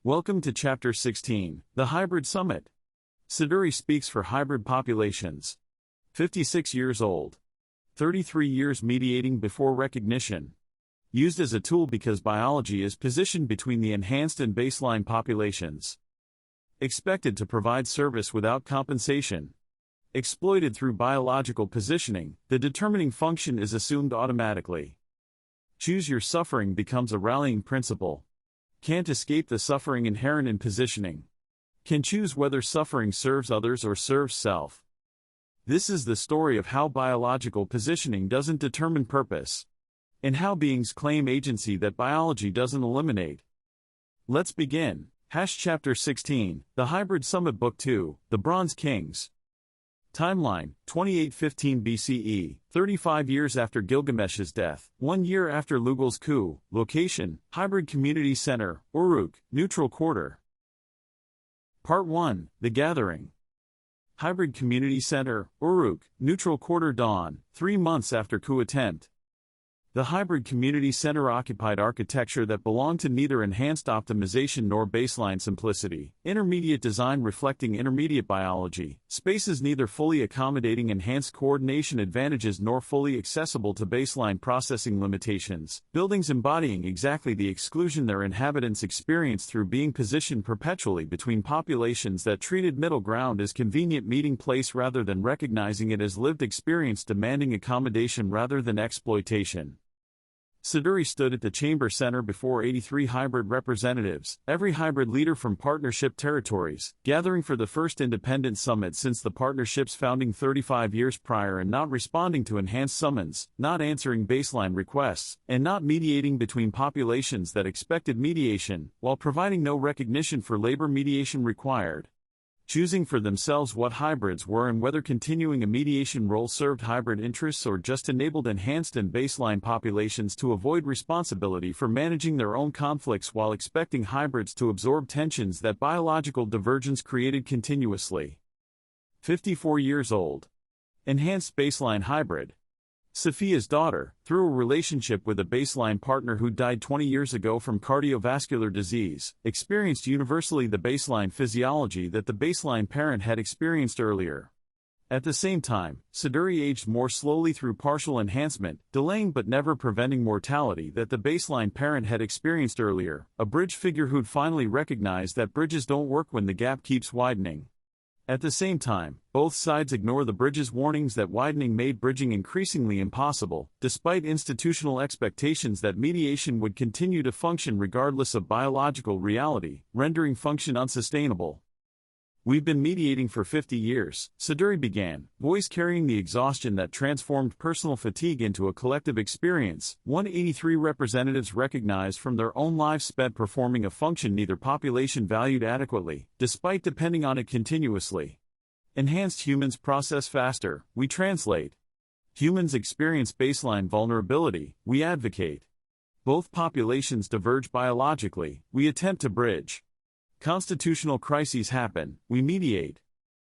Welcome to Chapter 16, The Hybrid Summit. Siduri speaks for hybrid populations. 56 years old. 33 years mediating before recognition. Used as a tool because biology is positioned between the enhanced and baseline populations. Expected to provide service without compensation. Exploited through biological positioning, the determining function is assumed automatically. Choose your suffering becomes a rallying principle. Can't escape the suffering inherent in positioning. Can choose whether suffering serves others or serves self. This is the story of how biological positioning doesn't determine purpose, and how beings claim agency that biology doesn't eliminate. Let's begin. Chapter 16, The Hybrid Summit Book 2, The Bronze Kings. Timeline, 2815 BCE, 35 years after Gilgamesh's death, 1 year after Lugal's coup. Location, Hybrid Community Center, Uruk, Neutral Quarter. Part 1, The Gathering. Hybrid Community Center, Uruk, Neutral Quarter. Dawn, 3 months after coup attempt. The Hybrid Community Center occupied architecture that belonged to neither enhanced optimization nor baseline simplicity, intermediate design reflecting intermediate biology, spaces neither fully accommodating enhanced coordination advantages nor fully accessible to baseline processing limitations, buildings embodying exactly the exclusion their inhabitants experience through being positioned perpetually between populations that treated middle ground as convenient meeting place rather than recognizing it as lived experience demanding accommodation rather than exploitation. Siduri stood at the Chamber Center before 83 hybrid representatives, every hybrid leader from partnership territories, gathering for the first independent summit since the partnership's founding 35 years prior and not responding to enhanced summons, not answering baseline requests, and not mediating between populations that expected mediation, while providing no recognition for labor mediation required. Choosing for themselves what hybrids were and whether continuing a mediation role served hybrid interests or just enabled enhanced and baseline populations to avoid responsibility for managing their own conflicts while expecting hybrids to absorb tensions that biological divergence created continuously. 54 years old. Enhanced baseline hybrid. Sophia's daughter, through a relationship with a baseline partner who died 20 years ago from cardiovascular disease, experienced universally the baseline physiology that the baseline parent had experienced earlier. At the same time, Siduri aged more slowly through partial enhancement, delaying but never preventing mortality that the baseline parent had experienced earlier, a bridge figure who'd finally recognized that bridges don't work when the gap keeps widening. At the same time, both sides ignore the bridge's warnings that widening made bridging increasingly impossible, despite institutional expectations that mediation would continue to function regardless of biological reality, rendering function unsustainable. We've been mediating for 50 years, Siduri began, voice carrying the exhaustion that transformed personal fatigue into a collective experience. 183 representatives recognized from their own lives spent performing a function neither population valued adequately, despite depending on it continuously. Enhanced humans process faster, we translate. Humans experience baseline vulnerability, we advocate. Both populations diverge biologically, we attempt to bridge. Constitutional crises happen, we mediate.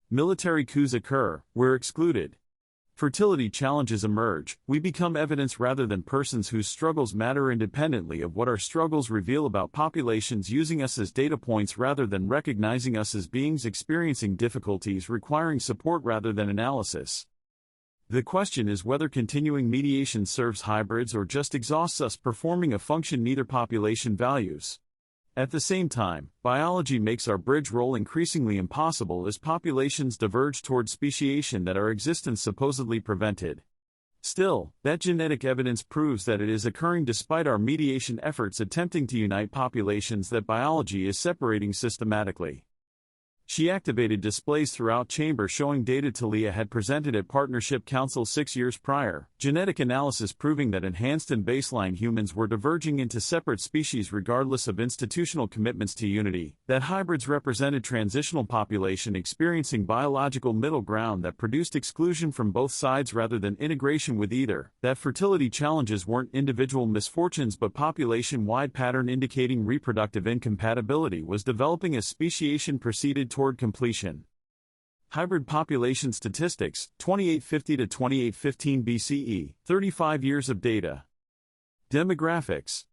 Military coups occur, we're excluded. Fertility challenges emerge, we become evidence rather than persons whose struggles matter independently of what our struggles reveal about populations using us as data points rather than recognizing us as beings experiencing difficulties requiring support rather than analysis. The question is whether continuing mediation serves hybrids or just exhausts us performing a function neither population values. At the same time, biology makes our bridge role increasingly impossible as populations diverge toward speciation that our existence supposedly prevented. Still, that genetic evidence proves that it is occurring despite our mediation efforts attempting to unite populations that biology is separating systematically. She activated displays throughout chamber showing data Talia had presented at Partnership Council 6 years prior, genetic analysis proving that enhanced and baseline humans were diverging into separate species regardless of institutional commitments to unity, that hybrids represented transitional population experiencing biological middle ground that produced exclusion from both sides rather than integration with either, that fertility challenges weren't individual misfortunes but population-wide pattern indicating reproductive incompatibility was developing as speciation proceeded toward completion. Hybrid population statistics, 2850 to 2815 BCE, 35 years of data. Demographics.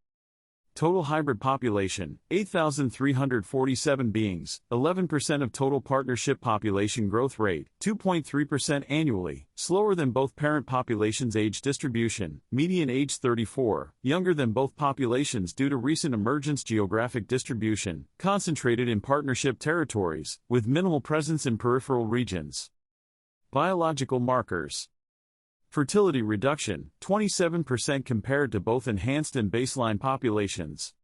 Total hybrid population, 8,347 beings, 11% of total partnership population growth rate, 2.3% annually, slower than both parent populations' age distribution, median age 34, younger than both populations due to recent emergence geographic distribution, concentrated in partnership territories, with minimal presence in peripheral regions. Biological markers. Fertility reduction, 27% compared to both enhanced and baseline populations.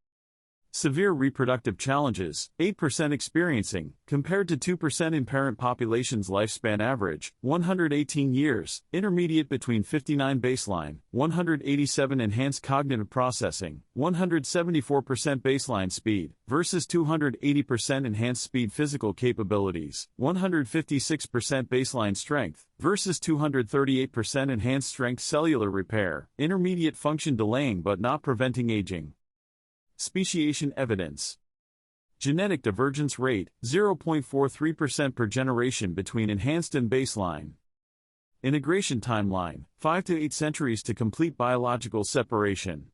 Severe reproductive challenges, 8% experiencing, compared to 2% in parent populations. Lifespan average, 118 years, intermediate between 59 baseline, 187 enhanced cognitive processing, 174% baseline speed, versus 280% enhanced speed. Physical capabilities, 156% baseline strength, versus 238% enhanced strength. Cellular repair, intermediate function delaying but not preventing aging. Speciation evidence. Genetic divergence rate, 0.43% per generation between enhanced and baseline. Integration timeline, 5 to 8 centuries to complete biological separation.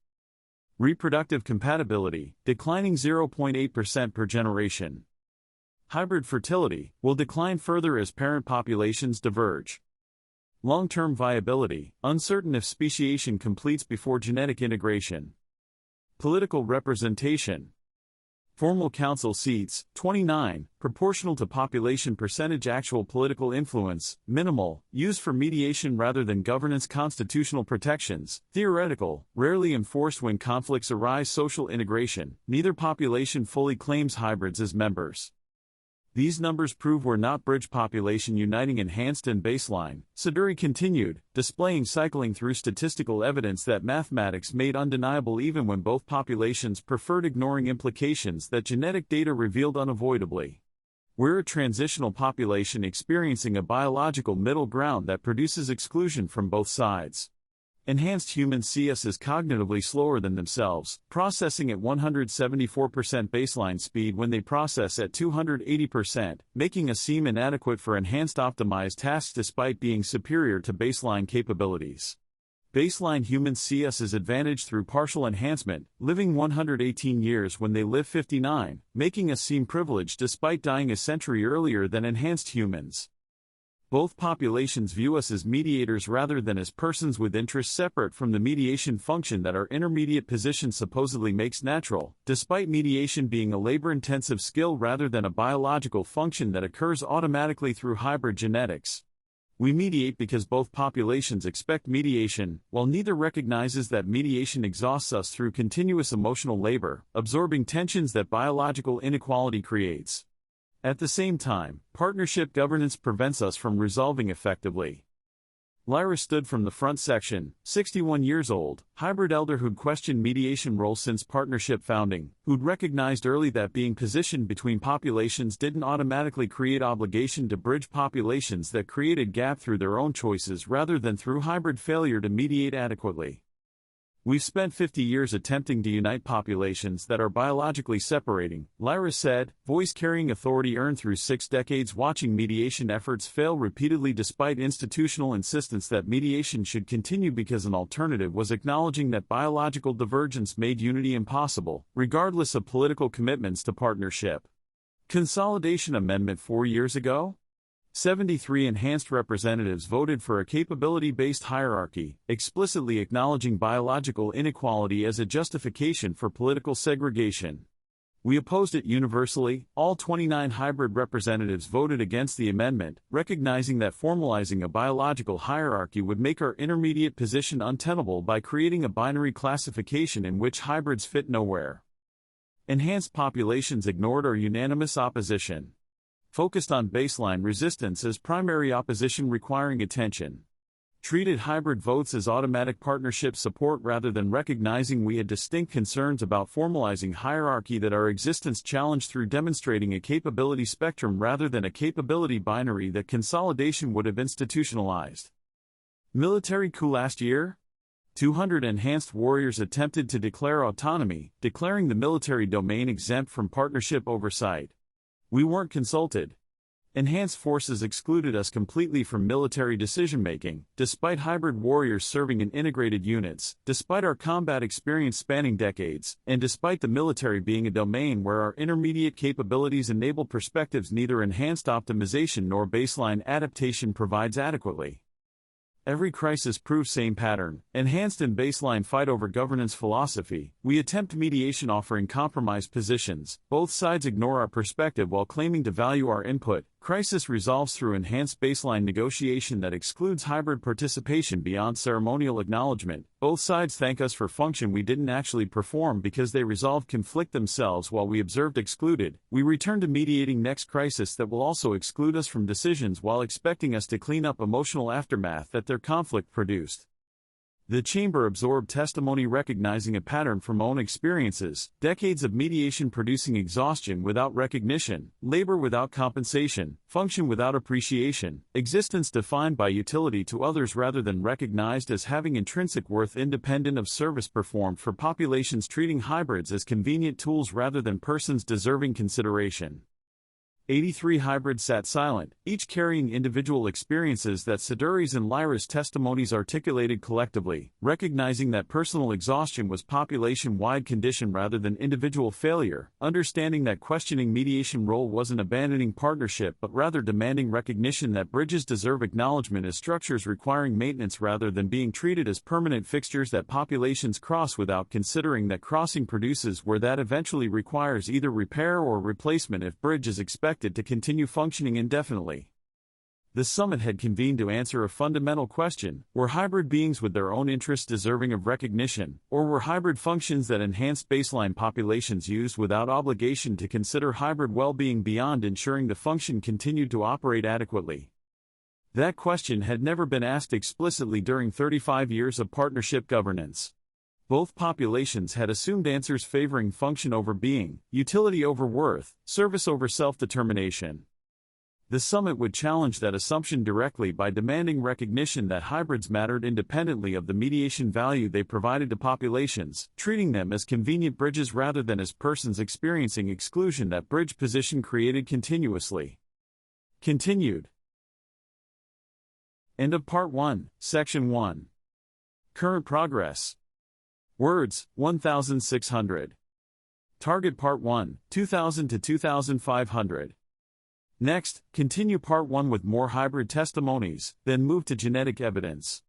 Reproductive compatibility, declining 0.8% per generation. Hybrid fertility, will decline further as parent populations diverge. Long-term viability, uncertain if speciation completes before genetic integration. Political representation. Formal council seats, 29, proportional to population percentage. Actual political influence, minimal, used for mediation rather than governance. Constitutional protections, theoretical, rarely enforced when conflicts arise. Social integration, neither population fully claims hybrids as members. These numbers prove we're not bridge population uniting enhanced and baseline, Siduri continued, displaying cycling through statistical evidence that mathematics made undeniable even when both populations preferred, ignoring implications that genetic data revealed unavoidably. We're a transitional population experiencing a biological middle ground that produces exclusion from both sides. Enhanced humans see us as cognitively slower than themselves, processing at 174% baseline speed when they process at 280%, making us seem inadequate for enhanced optimized tasks despite being superior to baseline capabilities. Baseline humans see us as advantaged through partial enhancement, living 118 years when they live 59, making us seem privileged despite dying a century earlier than enhanced humans. Both populations view us as mediators rather than as persons with interests separate from the mediation function that our intermediate position supposedly makes natural, despite mediation being a labor-intensive skill rather than a biological function that occurs automatically through hybrid genetics. We mediate because both populations expect mediation, while neither recognizes that mediation exhausts us through continuous emotional labor, absorbing tensions that biological inequality creates. At the same time, partnership governance prevents us from resolving effectively. Lyra stood from the front section, 61 years old, hybrid elder who'd questioned mediation role since partnership founding, who'd recognized early that being positioned between populations didn't automatically create obligation to bridge populations that created gap through their own choices rather than through hybrid failure to mediate adequately. We've spent 50 years attempting to unite populations that are biologically separating, Lyra said, voice carrying authority earned through 6 decades watching mediation efforts fail repeatedly despite institutional insistence that mediation should continue because an alternative was acknowledging that biological divergence made unity impossible, regardless of political commitments to partnership. Consolidation Amendment 4 years ago? 73 enhanced representatives voted for a capability-based hierarchy, explicitly acknowledging biological inequality as a justification for political segregation. We opposed it universally. All 29 hybrid representatives voted against the amendment, recognizing that formalizing a biological hierarchy would make our intermediate position untenable by creating a binary classification in which hybrids fit nowhere. Enhanced populations ignored our unanimous opposition. Focused on baseline resistance as primary opposition requiring attention. Treated hybrid votes as automatic partnership support rather than recognizing we had distinct concerns about formalizing hierarchy that our existence challenged through demonstrating a capability spectrum rather than a capability binary that consolidation would have institutionalized. Military coup last year? 200 enhanced warriors attempted to declare autonomy, declaring the military domain exempt from partnership oversight. We weren't consulted. Enhanced forces excluded us completely from military decision-making, despite hybrid warriors serving in integrated units, despite our combat experience spanning decades, and despite the military being a domain where our intermediate capabilities enable perspectives neither enhanced optimization nor baseline adaptation provides adequately. Every crisis proves same pattern, enhanced and baseline fight over governance philosophy. We attempt mediation offering compromise positions, both sides ignore our perspective while claiming to value our input. Crisis resolves through enhanced baseline negotiation that excludes hybrid participation beyond ceremonial acknowledgement. Both sides thank us for function we didn't actually perform because they resolved conflict themselves while we observed excluded. We return to mediating next crisis that will also exclude us from decisions while expecting us to clean up emotional aftermath that their conflict produced. The chamber absorbed testimony recognizing a pattern from own experiences, decades of mediation producing exhaustion without recognition, labor without compensation, function without appreciation, existence defined by utility to others rather than recognized as having intrinsic worth independent of service performed for populations treating hybrids as convenient tools rather than persons deserving consideration. 83 hybrids sat silent, each carrying individual experiences that Siduri's and Lyra's testimonies articulated collectively, recognizing that personal exhaustion was population-wide condition rather than individual failure, understanding that questioning mediation role wasn't abandoning partnership but rather demanding recognition that bridges deserve acknowledgement as structures requiring maintenance rather than being treated as permanent fixtures that populations cross without considering that crossing produces where that eventually requires either repair or replacement if bridge is expected to continue functioning indefinitely. The summit had convened to answer a fundamental question: were hybrid beings with their own interests deserving of recognition, or were hybrid functions that enhanced baseline populations used without obligation to consider hybrid well-being beyond ensuring the function continued to operate adequately? That question had never been asked explicitly during 35 years of partnership governance. Both populations had assumed answers favoring function over being, utility over worth, service over self-determination. The summit would challenge that assumption directly by demanding recognition that hybrids mattered independently of the mediation value they provided to populations, treating them as convenient bridges rather than as persons experiencing exclusion that bridge position created continuously. Continued. End of Part 1, Section 1. Current progress. Words, 1,600. Target Part 1, 2,000 to 2,500. Next, continue Part 1 with more hybrid testimonies, then move to genetic evidence.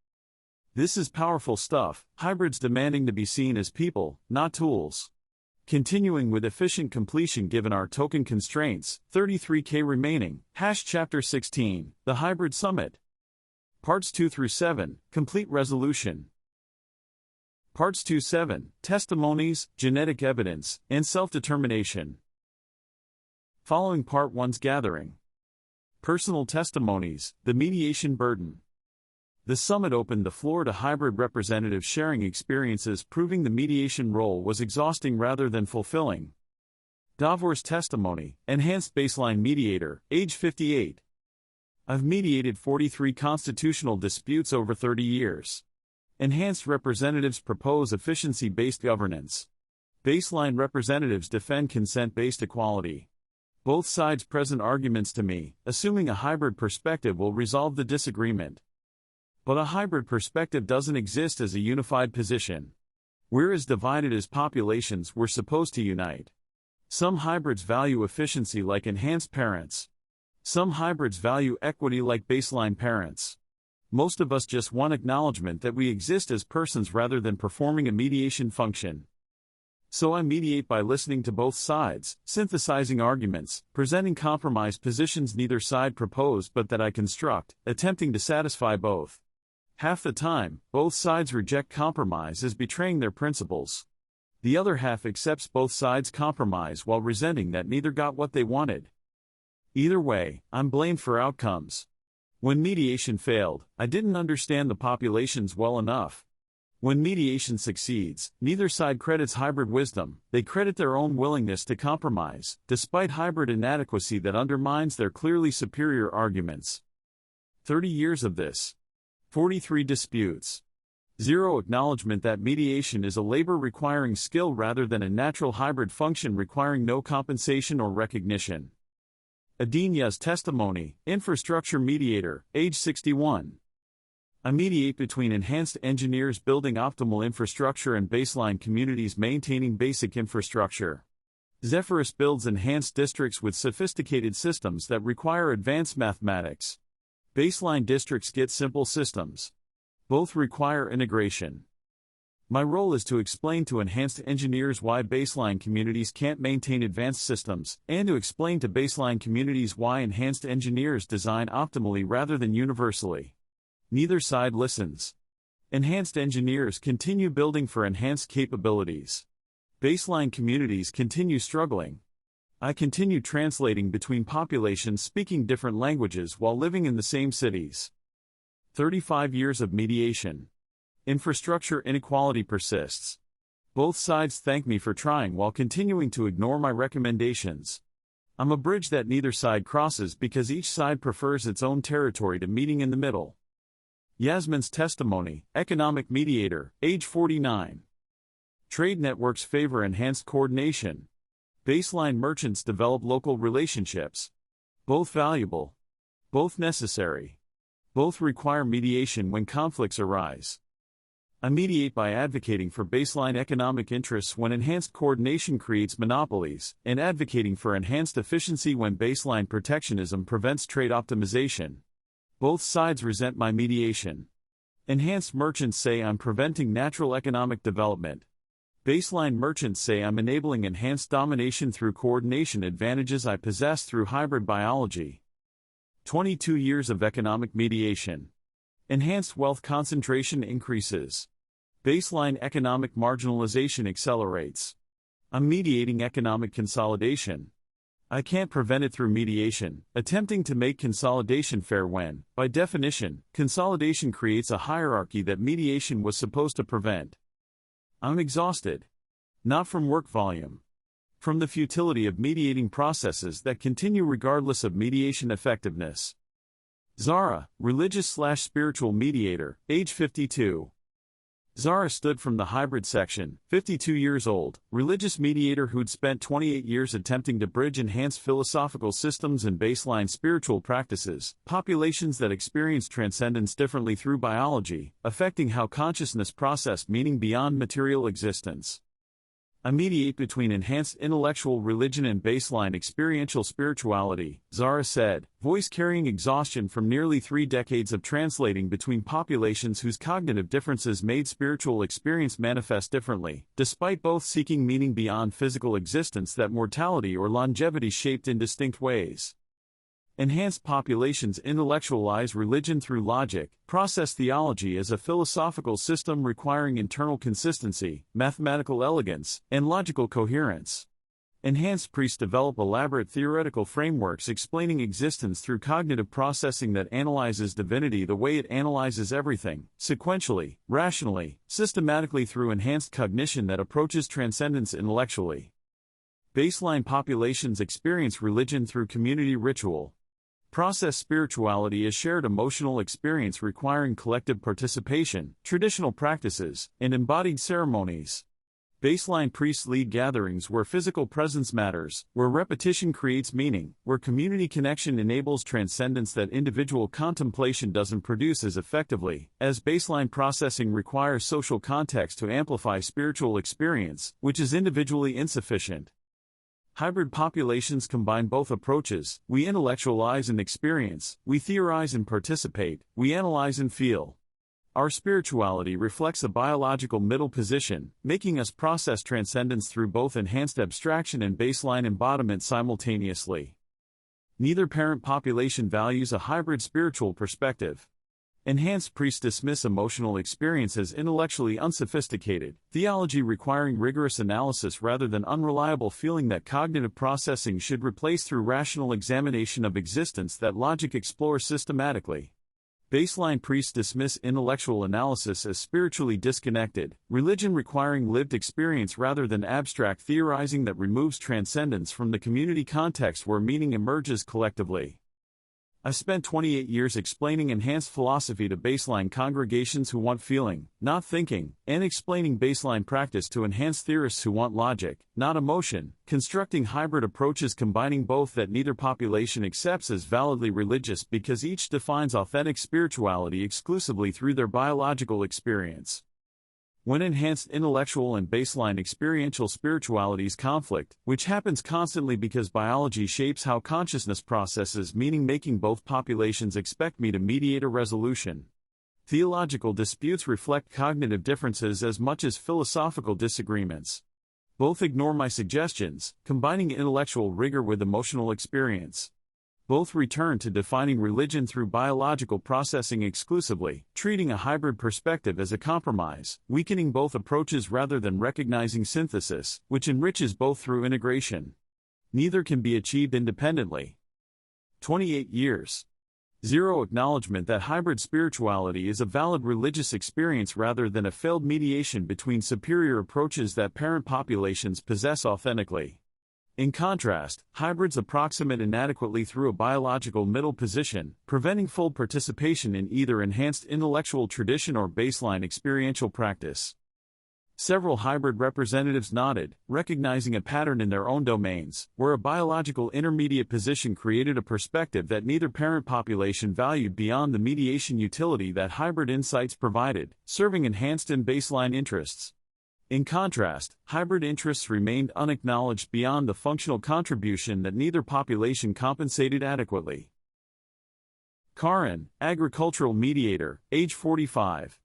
This is powerful stuff, hybrids demanding to be seen as people, not tools. Continuing with efficient completion given our token constraints, 33K remaining, Chapter 16, The Hybrid Summit. Parts 2 through 7, Complete Resolution. Parts 2-7, Testimonies, Genetic Evidence, and Self-Determination. Following Part 1's gathering. Personal Testimonies, The Mediation Burden. The summit opened the floor to hybrid representatives sharing experiences proving the mediation role was exhausting rather than fulfilling. Davor's testimony, Enhanced Baseline Mediator, age 58. I've mediated 43 constitutional disputes over 30 years. Enhanced representatives propose efficiency-based governance. Baseline representatives defend consent-based equality. Both sides present arguments to me, assuming a hybrid perspective will resolve the disagreement. But a hybrid perspective doesn't exist as a unified position. We're as divided as populations we're supposed to unite. Some hybrids value efficiency like enhanced parents. Some hybrids value equity like baseline parents. Most of us just want acknowledgement that we exist as persons rather than performing a mediation function. So I mediate by listening to both sides, synthesizing arguments, presenting compromise positions neither side proposed but that I construct, attempting to satisfy both. Half the time, both sides reject compromise as betraying their principles. The other half accepts both sides' compromise while resenting that neither got what they wanted. Either way, I'm blamed for outcomes. When mediation failed, I didn't understand the populations well enough. When mediation succeeds, neither side credits hybrid wisdom, they credit their own willingness to compromise, despite hybrid inadequacy that undermines their clearly superior arguments. 30 years of this. 43 disputes. Zero acknowledgement that mediation is a labor-requiring skill rather than a natural hybrid function requiring no compensation or recognition. Adinya's testimony, infrastructure mediator, age 61. I mediate between enhanced engineers building optimal infrastructure and baseline communities maintaining basic infrastructure. Zephyrus builds enhanced districts with sophisticated systems that require advanced mathematics. Baseline districts get simple systems. Both require integration. My role is to explain to enhanced engineers why baseline communities can't maintain advanced systems, and to explain to baseline communities why enhanced engineers design optimally rather than universally. Neither side listens. Enhanced engineers continue building for enhanced capabilities. Baseline communities continue struggling. I continue translating between populations speaking different languages while living in the same cities. 35 years of mediation. Infrastructure inequality persists. Both sides thank me for trying while continuing to ignore my recommendations. I'm a bridge that neither side crosses because each side prefers its own territory to meeting in the middle. Yasmin's testimony, economic mediator, age 49. Trade networks favor enhanced coordination. Baseline merchants develop local relationships. Both valuable. Both necessary. Both require mediation when conflicts arise. I mediate by advocating for baseline economic interests when enhanced coordination creates monopolies, and advocating for enhanced efficiency when baseline protectionism prevents trade optimization. Both sides resent my mediation. Enhanced merchants say I'm preventing natural economic development. Baseline merchants say I'm enabling enhanced domination through coordination advantages I possess through hybrid biology. 22 years of economic mediation. Enhanced wealth concentration increases. Baseline economic marginalization accelerates. I'm mediating economic consolidation. I can't prevent it through mediation, attempting to make consolidation fair when, by definition, consolidation creates a hierarchy that mediation was supposed to prevent. I'm exhausted. Not from work volume. From the futility of mediating processes that continue regardless of mediation effectiveness. Zara, religious/spiritual mediator, age 52. Zara stood from the hybrid section, 52 years old, religious mediator who'd spent 28 years attempting to bridge enhanced philosophical systems and baseline spiritual practices, populations that experience transcendence differently through biology, affecting how consciousness processed meaning beyond material existence. I mediate between enhanced intellectual religion and baseline experiential spirituality, Zara said, voice carrying exhaustion from nearly 3 decades of translating between populations whose cognitive differences made spiritual experience manifest differently, despite both seeking meaning beyond physical existence that mortality or longevity shaped in distinct ways. Enhanced populations intellectualize religion through logic, process theology as a philosophical system requiring internal consistency, mathematical elegance, and logical coherence. Enhanced priests develop elaborate theoretical frameworks explaining existence through cognitive processing that analyzes divinity the way it analyzes everything, sequentially, rationally, systematically through enhanced cognition that approaches transcendence intellectually. Baseline populations experience religion through community ritual. Process spirituality is shared emotional experience requiring collective participation, traditional practices, and embodied ceremonies. Baseline priests lead gatherings where physical presence matters, where repetition creates meaning, where community connection enables transcendence that individual contemplation doesn't produce as effectively, as baseline processing requires social context to amplify spiritual experience, which is individually insufficient. Hybrid populations combine both approaches. We intellectualize and experience, we theorize and participate, we analyze and feel. Our spirituality reflects a biological middle position, making us process transcendence through both enhanced abstraction and baseline embodiment simultaneously. Neither parent population values a hybrid spiritual perspective. Enhanced priests dismiss emotional experience as intellectually unsophisticated, theology requiring rigorous analysis rather than unreliable feeling that cognitive processing should replace through rational examination of existence that logic explores systematically. Baseline priests dismiss intellectual analysis as spiritually disconnected, religion requiring lived experience rather than abstract theorizing that removes transcendence from the community context where meaning emerges collectively. I've spent 28 years explaining enhanced philosophy to baseline congregations who want feeling, not thinking, and explaining baseline practice to enhanced theorists who want logic, not emotion, constructing hybrid approaches combining both that neither population accepts as validly religious because each defines authentic spirituality exclusively through their biological experience. When enhanced intellectual and baseline experiential spiritualities conflict, which happens constantly because biology shapes how consciousness processes meaning, making both populations expect me to mediate a resolution. Theological disputes reflect cognitive differences as much as philosophical disagreements. Both ignore my suggestions, combining intellectual rigor with emotional experience. Both return to defining religion through biological processing exclusively, treating a hybrid perspective as a compromise, weakening both approaches rather than recognizing synthesis, which enriches both through integration. Neither can be achieved independently. 28 years. Zero acknowledgement that hybrid spirituality is a valid religious experience rather than a failed mediation between superior approaches that parent populations possess authentically. In contrast, hybrids approximate inadequately through a biological middle position, preventing full participation in either enhanced intellectual tradition or baseline experiential practice. Several hybrid representatives nodded, recognizing a pattern in their own domains, where a biological intermediate position created a perspective that neither parent population valued beyond the mediation utility that hybrid insights provided, serving enhanced and baseline interests. In contrast, hybrid interests remained unacknowledged beyond the functional contribution that neither population compensated adequately. Karin, agricultural mediator, age 45.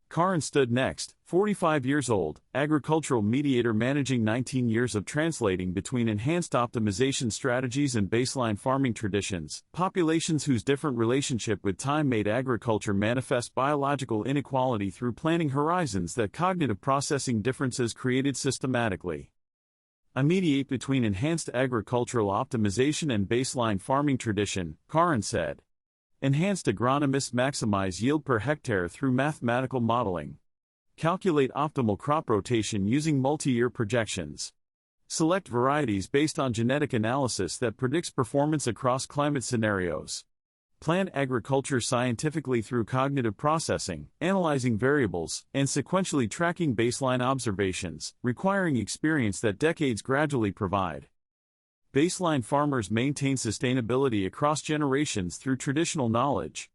Karin stood next, 45 years old, agricultural mediator managing 19 years of translating between enhanced optimization strategies and baseline farming traditions, populations whose different relationship with time made agriculture manifest biological inequality through planning horizons that cognitive processing differences created systematically. I mediate between enhanced agricultural optimization and baseline farming tradition, Karin said. Enhanced agronomists maximize yield per hectare through mathematical modeling. Calculate optimal crop rotation using multi-year projections. Select varieties based on genetic analysis that predicts performance across climate scenarios. Plan agriculture scientifically through cognitive processing, analyzing variables, and sequentially tracking baseline observations, requiring experience that decades gradually provide. Baseline farmers maintain sustainability across generations through traditional knowledge.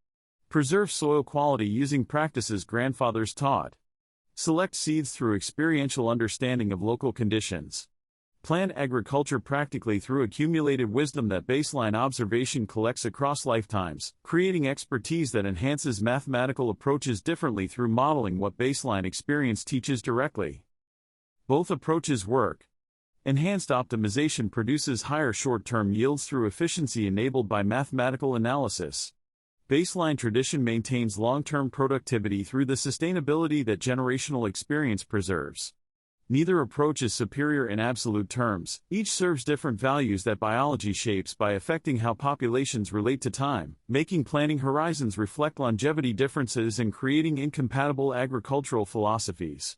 Preserve soil quality using practices grandfathers taught. Select seeds through experiential understanding of local conditions. Plan agriculture practically through accumulated wisdom that baseline observation collects across lifetimes, creating expertise that enhances mathematical approaches differently through modeling what baseline experience teaches directly. Both approaches work. Enhanced optimization produces higher short-term yields through efficiency enabled by mathematical analysis. Baseline tradition maintains long-term productivity through the sustainability that generational experience preserves. Neither approach is superior in absolute terms, each serves different values that biology shapes by affecting how populations relate to time, making planning horizons reflect longevity differences and creating incompatible agricultural philosophies.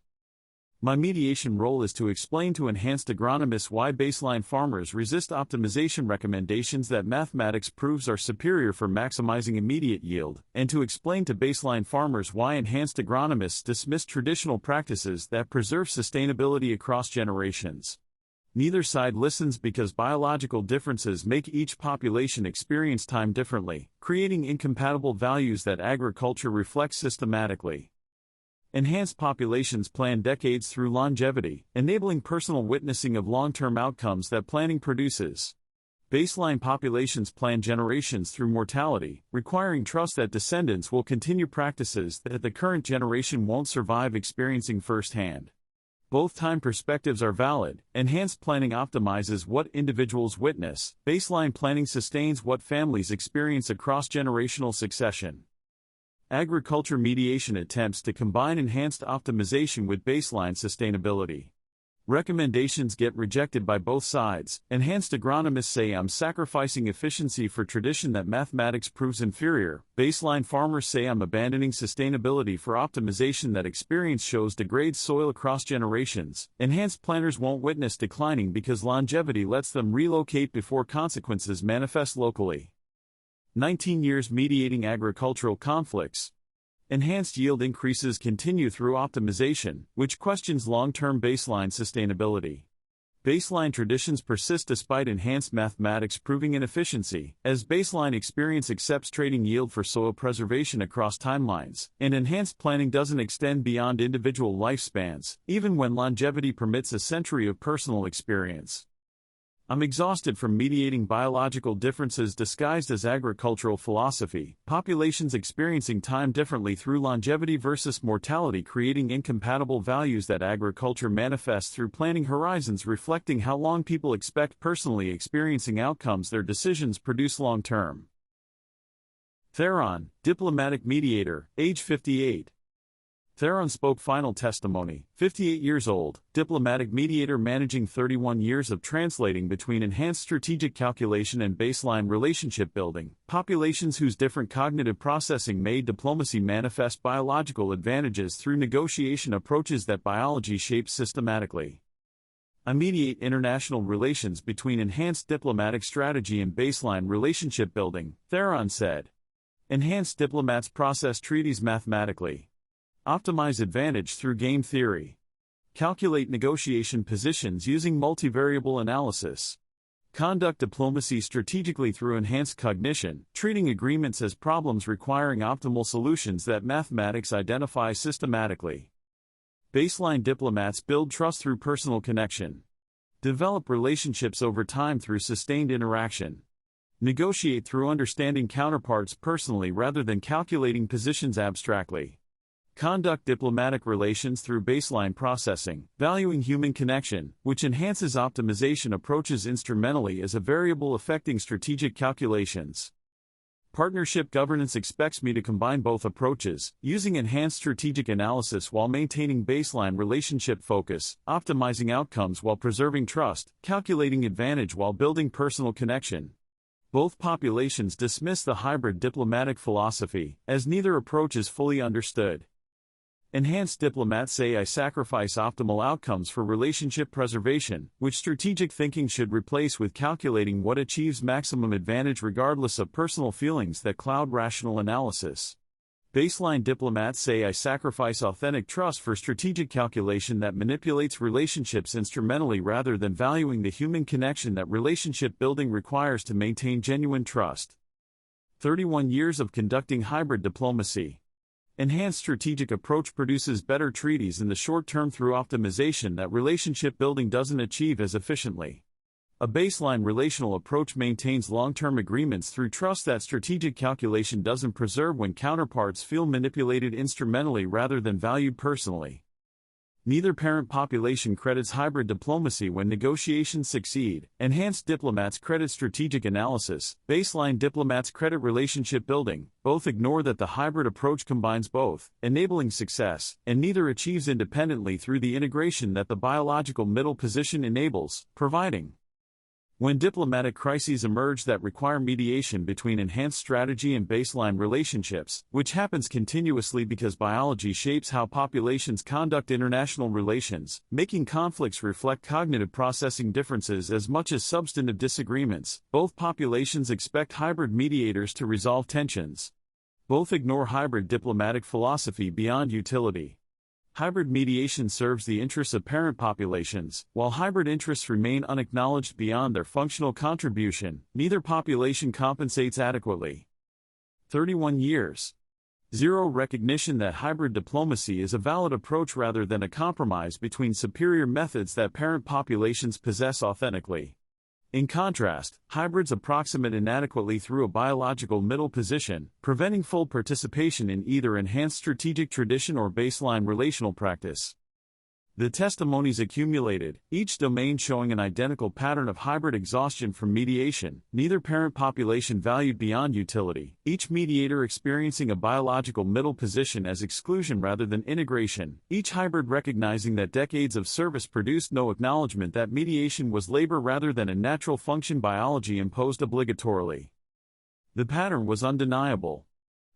My mediation role is to explain to enhanced agronomists why baseline farmers resist optimization recommendations that mathematics proves are superior for maximizing immediate yield, and to explain to baseline farmers why enhanced agronomists dismiss traditional practices that preserve sustainability across generations. Neither side listens because biological differences make each population experience time differently, creating incompatible values that agriculture reflects systematically. Enhanced populations plan decades through longevity, enabling personal witnessing of long-term outcomes that planning produces. Baseline populations plan generations through mortality, requiring trust that descendants will continue practices that the current generation won't survive experiencing firsthand. Both time perspectives are valid. Enhanced planning optimizes what individuals witness. Baseline planning sustains what families experience across generational succession. Agriculture mediation attempts to combine enhanced optimization with baseline sustainability. Recommendations get rejected by both sides. Enhanced agronomists say I'm sacrificing efficiency for tradition that mathematics proves inferior. Baseline farmers say I'm abandoning sustainability for optimization that experience shows degrades soil across generations. Enhanced planners won't witness declining because longevity lets them relocate before consequences manifest locally. 19 years mediating agricultural conflicts. Enhanced yield increases continue through optimization, which questions long-term baseline sustainability. Baseline traditions persist despite enhanced mathematics proving inefficiency, as baseline experience accepts trading yield for soil preservation across timelines, and enhanced planning doesn't extend beyond individual lifespans, even when longevity permits a century of personal experience. I'm exhausted from mediating biological differences disguised as agricultural philosophy, populations experiencing time differently through longevity versus mortality, creating incompatible values that agriculture manifests through planning horizons reflecting how long people expect personally experiencing outcomes their decisions produce long term. Theron, diplomatic mediator, age 58. Theron spoke final testimony, 58 years old, diplomatic mediator managing 31 years of translating between enhanced strategic calculation and baseline relationship building, populations whose different cognitive processing made diplomacy manifest biological advantages through negotiation approaches that biology shapes systematically. I mediate international relations between enhanced diplomatic strategy and baseline relationship building, Theron said. Enhanced diplomats process treaties mathematically. Optimize advantage through game theory. Calculate negotiation positions using multivariable analysis. Conduct diplomacy strategically through enhanced cognition, treating agreements as problems requiring optimal solutions that mathematics identify systematically. Baseline diplomats build trust through personal connection. Develop relationships over time through sustained interaction. Negotiate through understanding counterparts personally rather than calculating positions abstractly. Conduct diplomatic relations through baseline processing, valuing human connection, which enhances optimization approaches instrumentally as a variable affecting strategic calculations. Partnership governance expects me to combine both approaches, using enhanced strategic analysis while maintaining baseline relationship focus, optimizing outcomes while preserving trust, calculating advantage while building personal connection. Both populations dismiss the hybrid diplomatic philosophy, as neither approach is fully understood. Enhanced diplomats say I sacrifice optimal outcomes for relationship preservation, which strategic thinking should replace with calculating what achieves maximum advantage regardless of personal feelings that cloud rational analysis. Baseline diplomats say I sacrifice authentic trust for strategic calculation that manipulates relationships instrumentally rather than valuing the human connection that relationship building requires to maintain genuine trust. 31 years of conducting hybrid diplomacy. Enhanced strategic approach produces better treaties in the short term through optimization that relationship building doesn't achieve as efficiently. A baseline relational approach maintains long-term agreements through trust that strategic calculation doesn't preserve when counterparts feel manipulated instrumentally rather than valued personally. Neither parent population credits hybrid diplomacy when negotiations succeed. Enhanced diplomats credit strategic analysis, baseline diplomats credit relationship building. Both ignore that the hybrid approach combines both, enabling success, and neither achieves independently through the integration that the biological middle position enables, providing. When diplomatic crises emerge that require mediation between enhanced strategy and baseline relationships, which happens continuously because biology shapes how populations conduct international relations, making conflicts reflect cognitive processing differences as much as substantive disagreements, both populations expect hybrid mediators to resolve tensions. Both ignore hybrid diplomatic philosophy beyond utility. Hybrid mediation serves the interests of parent populations, while hybrid interests remain unacknowledged beyond their functional contribution. Neither population compensates adequately. 31 years. Zero recognition that hybrid diplomacy is a valid approach rather than a compromise between superior methods that parent populations possess authentically. In contrast, hybrids approximate inadequately through a biological middle position, preventing full participation in either enhanced strategic tradition or baseline relational practice. The testimonies accumulated, each domain showing an identical pattern of hybrid exhaustion from mediation, neither parent population valued beyond utility, each mediator experiencing a biological middle position as exclusion rather than integration, each hybrid recognizing that decades of service produced no acknowledgement that mediation was labor rather than a natural function biology imposed obligatorily. The pattern was undeniable.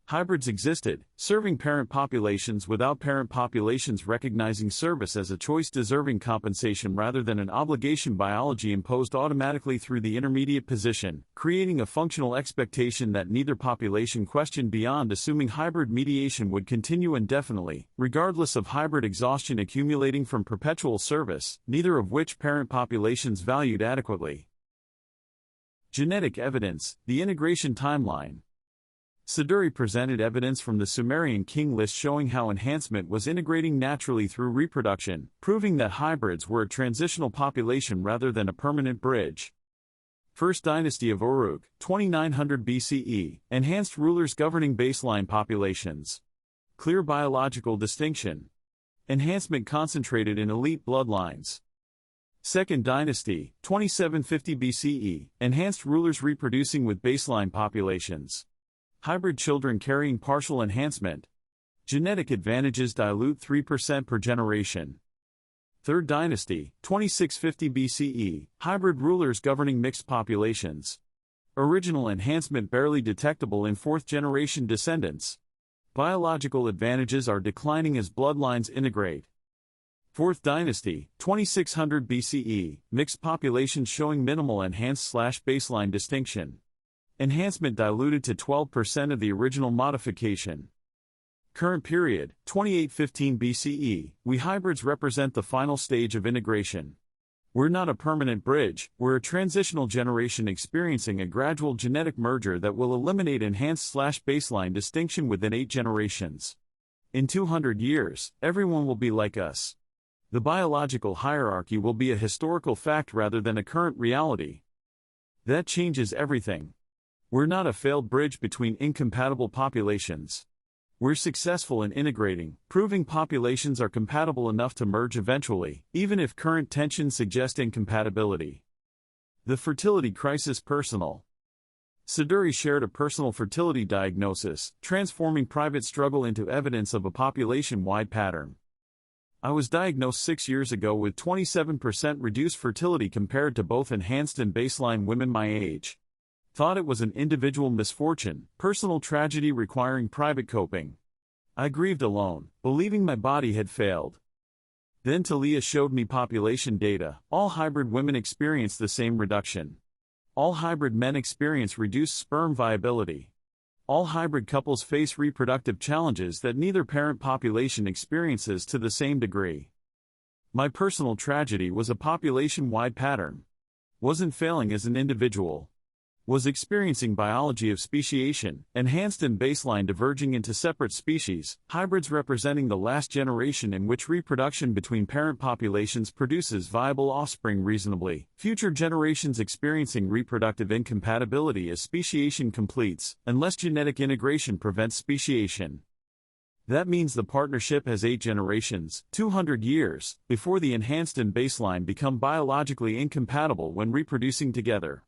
Hybrids existed, serving parent populations without parent populations recognizing service as a choice-deserving compensation rather than an obligation, biology imposed automatically through the intermediate position, creating a functional expectation that neither population questioned beyond, assuming hybrid mediation would continue indefinitely, regardless of hybrid exhaustion accumulating from perpetual service, neither of which parent populations valued adequately. Genetic evidence, the integration timeline. Siduri presented evidence from the Sumerian king list showing how enhancement was integrating naturally through reproduction, proving that hybrids were a transitional population rather than a permanent bridge. First Dynasty of Uruk, 2900 BCE, enhanced rulers governing baseline populations. Clear biological distinction. Enhancement concentrated in elite bloodlines. Second Dynasty, 2750 BCE, enhanced rulers reproducing with baseline populations. Hybrid children carrying partial enhancement. Genetic advantages dilute 3% per generation. Third Dynasty, 2650 BCE, hybrid rulers governing mixed populations. Original enhancement barely detectable in fourth-generation descendants. Biological advantages are declining as bloodlines integrate. Fourth Dynasty, 2600 BCE, mixed populations showing minimal enhanced/baseline distinction. Enhancement diluted to 12% of the original modification. Current period, 2815 BCE, we hybrids represent the final stage of integration. We're not a permanent bridge, we're a transitional generation experiencing a gradual genetic merger that will eliminate enhanced/baseline distinction within 8 generations. In 200 years, everyone will be like us. The biological hierarchy will be a historical fact rather than a current reality. That changes everything. We're not a failed bridge between incompatible populations. We're successful in integrating, proving populations are compatible enough to merge eventually, even if current tensions suggest incompatibility. The fertility crisis personal. Siduri shared a personal fertility diagnosis, transforming private struggle into evidence of a population-wide pattern. I was diagnosed 6 years ago with 27% reduced fertility compared to both enhanced and baseline women my age. Thought it was an individual misfortune, personal tragedy requiring private coping. I grieved alone, believing my body had failed. Then Talia showed me population data. All hybrid women experience the same reduction. All hybrid men experience reduced sperm viability. All hybrid couples face reproductive challenges that neither parent population experiences to the same degree. My personal tragedy was a population-wide pattern. Wasn't failing as an individual. Was experiencing biology of speciation, enhanced and baseline diverging into separate species, hybrids representing the last generation in which reproduction between parent populations produces viable offspring reasonably, future generations experiencing reproductive incompatibility as speciation completes, unless genetic integration prevents speciation. That means the partnership has 8 generations, 200 years, before the enhanced and baseline become biologically incompatible when reproducing together.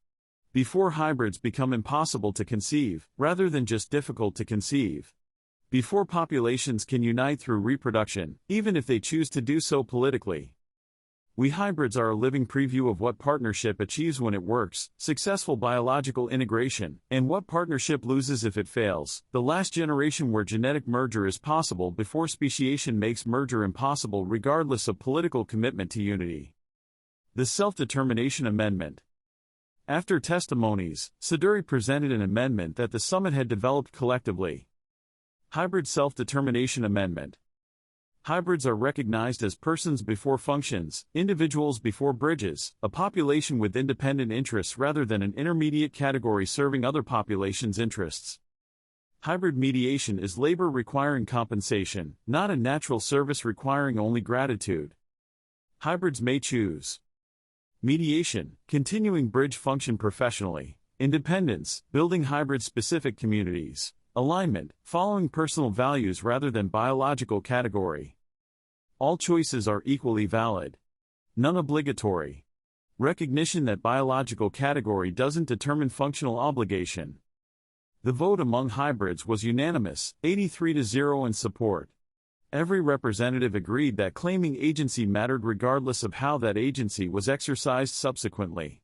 Before hybrids become impossible to conceive, rather than just difficult to conceive. Before populations can unite through reproduction, even if they choose to do so politically. We hybrids are a living preview of what partnership achieves when it works, successful biological integration, and what partnership loses if it fails, the last generation where genetic merger is possible before speciation makes merger impossible regardless of political commitment to unity. The Self-Determination Amendment. After testimonies, Siduri presented an amendment that the summit had developed collectively. Hybrid Self-Determination Amendment. Hybrids are recognized as persons before functions, individuals before bridges, a population with independent interests rather than an intermediate category serving other populations' interests. Hybrid mediation is labor requiring compensation, not a natural service requiring only gratitude. Hybrids may choose mediation, continuing bridge function professionally, independence, building hybrid-specific communities, alignment, following personal values rather than biological category. All choices are equally valid. None obligatory. Recognition that biological category doesn't determine functional obligation. The vote among hybrids was unanimous, 83-0 in support. Every representative agreed that claiming agency mattered regardless of how that agency was exercised subsequently.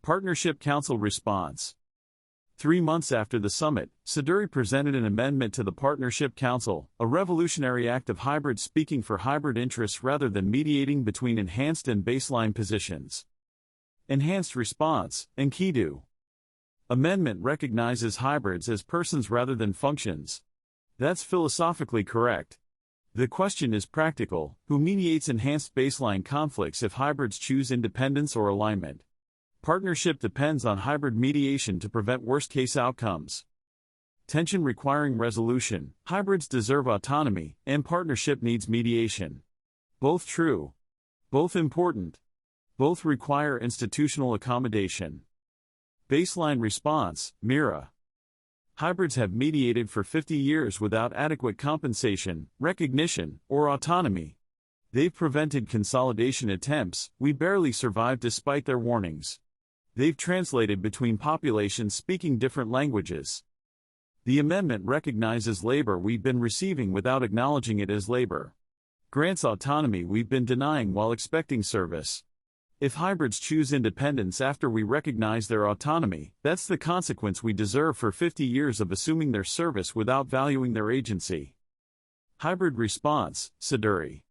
Partnership Council response. 3 months after the summit, Siduri presented an amendment to the Partnership Council, a revolutionary act of hybrid speaking for hybrid interests rather than mediating between enhanced and baseline positions. Enhanced response, Enkidu. Amendment recognizes hybrids as persons rather than functions. That's philosophically correct. The question is practical: who mediates enhanced baseline conflicts if hybrids choose independence or alignment? Partnership depends on hybrid mediation to prevent worst-case outcomes. Tension requiring resolution: hybrids deserve autonomy, and partnership needs mediation. Both true. Both important. Both require institutional accommodation. Baseline response, Mira. Hybrids have mediated for 50 years without adequate compensation, recognition, or autonomy. They've prevented consolidation attempts. We barely survived despite their warnings. They've translated between populations speaking different languages. The amendment recognizes labor we've been receiving without acknowledging it as labor. Grants autonomy we've been denying while expecting service. If hybrids choose independence after we recognize their autonomy, that's the consequence we deserve for 50 years of assuming their service without valuing their agency. Hybrid response, Siduri.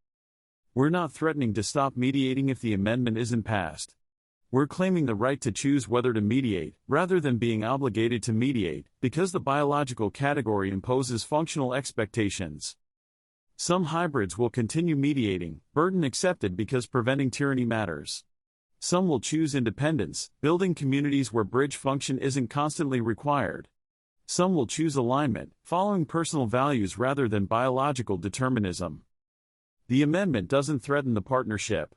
We're not threatening to stop mediating if the amendment isn't passed. We're claiming the right to choose whether to mediate, rather than being obligated to mediate, because the biological category imposes functional expectations. Some hybrids will continue mediating, burden accepted because preventing tyranny matters. Some will choose independence, building communities where bridge function isn't constantly required. Some will choose alignment, following personal values rather than biological determinism. The amendment doesn't threaten the partnership.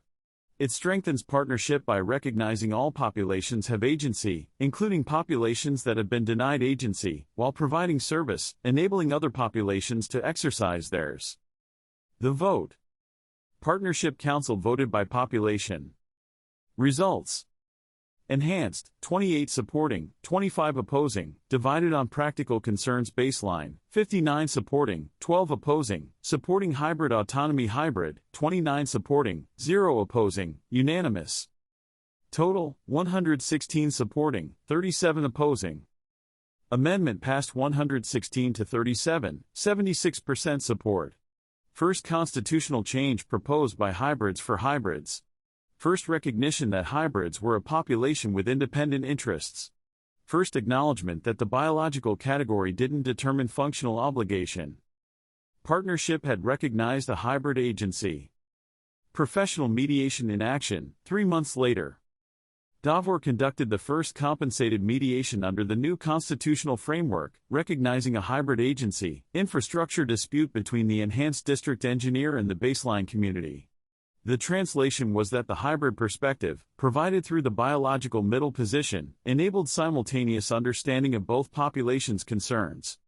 It strengthens partnership by recognizing all populations have agency, including populations that have been denied agency, while providing service, enabling other populations to exercise theirs. The vote. Partnership Council voted by population. Results. Enhanced, 28 supporting, 25 opposing, divided on practical concerns baseline, 59 supporting, 12 opposing, supporting hybrid autonomy hybrid, 29 supporting, 0 opposing, unanimous. Total, 116 supporting, 37 opposing. Amendment passed 116 to 37, 76% support. First constitutional change proposed by hybrids for hybrids. First recognition that hybrids were a population with independent interests. First acknowledgement that the biological category didn't determine functional obligation. Partnership had recognized a hybrid agency. Professional mediation in action, 3 months later. Davor conducted the first compensated mediation under the new constitutional framework, recognizing a hybrid agency, infrastructure dispute between the enhanced district engineer and the baseline community. The translation was that the hybrid perspective, provided through the biological middle position, enabled simultaneous understanding of both populations' concerns.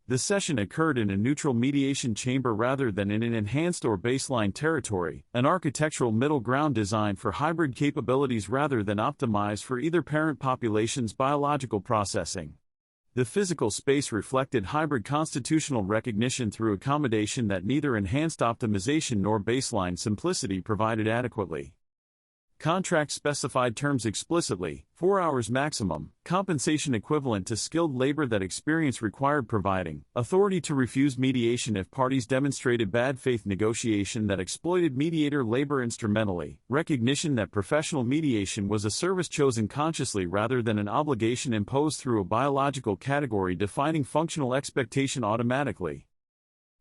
The session occurred in a neutral mediation chamber rather than in an enhanced or baseline territory, an architectural middle ground designed for hybrid capabilities rather than optimized for either parent population's biological processing. The physical space reflected hybrid constitutional recognition through accommodation that neither enhanced optimization nor baseline simplicity provided adequately. Contract specified terms explicitly, 4 hours maximum, compensation equivalent to skilled labor that experience required providing, authority to refuse mediation if parties demonstrated bad faith negotiation that exploited mediator labor instrumentally, recognition that professional mediation was a service chosen consciously rather than an obligation imposed through a biological category defining functional expectation automatically.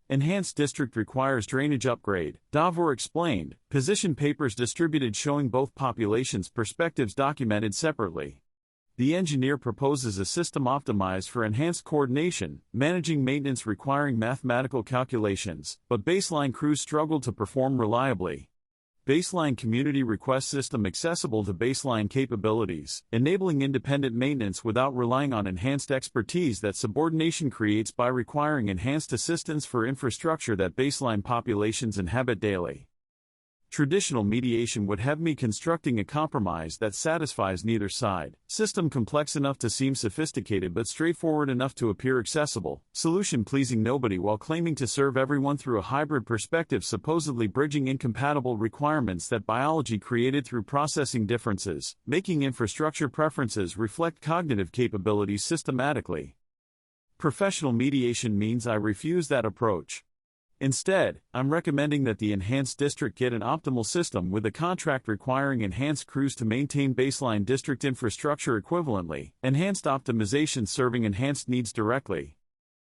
Enhanced district requires drainage upgrade, Davor explained, position papers distributed showing both populations' perspectives documented separately. The engineer proposes a system optimized for enhanced coordination, managing maintenance requiring mathematical calculations, but baseline crews struggle to perform reliably. Baseline community request system accessible to baseline capabilities, enabling independent maintenance without relying on enhanced expertise that subordination creates by requiring enhanced assistance for infrastructure that baseline populations inhabit daily. Traditional mediation would have me constructing a compromise that satisfies neither side, system complex enough to seem sophisticated but straightforward enough to appear accessible, solution pleasing nobody while claiming to serve everyone through a hybrid perspective supposedly bridging incompatible requirements that biology created through processing differences, making infrastructure preferences reflect cognitive capabilities systematically. Professional mediation means I refuse that approach. Instead, I'm recommending that the enhanced district get an optimal system with a contract requiring enhanced crews to maintain baseline district infrastructure equivalently, enhanced optimization serving enhanced needs directly.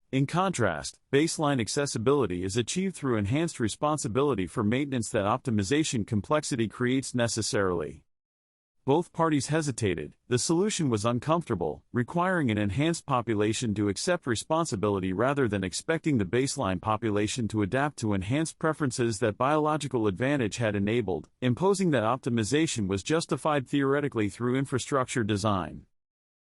In contrast, baseline accessibility is achieved through enhanced responsibility for maintenance that optimization complexity creates necessarily. Both parties hesitated. The solution was uncomfortable, requiring an enhanced population to accept responsibility rather than expecting the baseline population to adapt to enhanced preferences that biological advantage had enabled, imposing that optimization was justified theoretically through infrastructure design.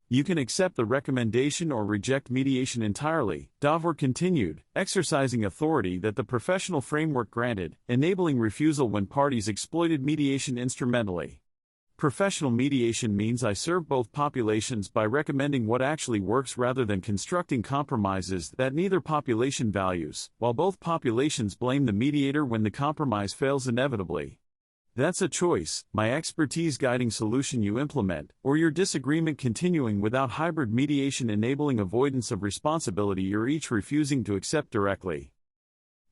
You can accept the recommendation or reject mediation entirely, Davor continued, exercising authority that the professional framework granted, enabling refusal when parties exploited mediation instrumentally. Professional mediation means I serve both populations by recommending what actually works rather than constructing compromises that neither population values, while both populations blame the mediator when the compromise fails inevitably. That's a choice, my expertise guiding solution you implement, or your disagreement continuing without hybrid mediation enabling avoidance of responsibility you're each refusing to accept directly.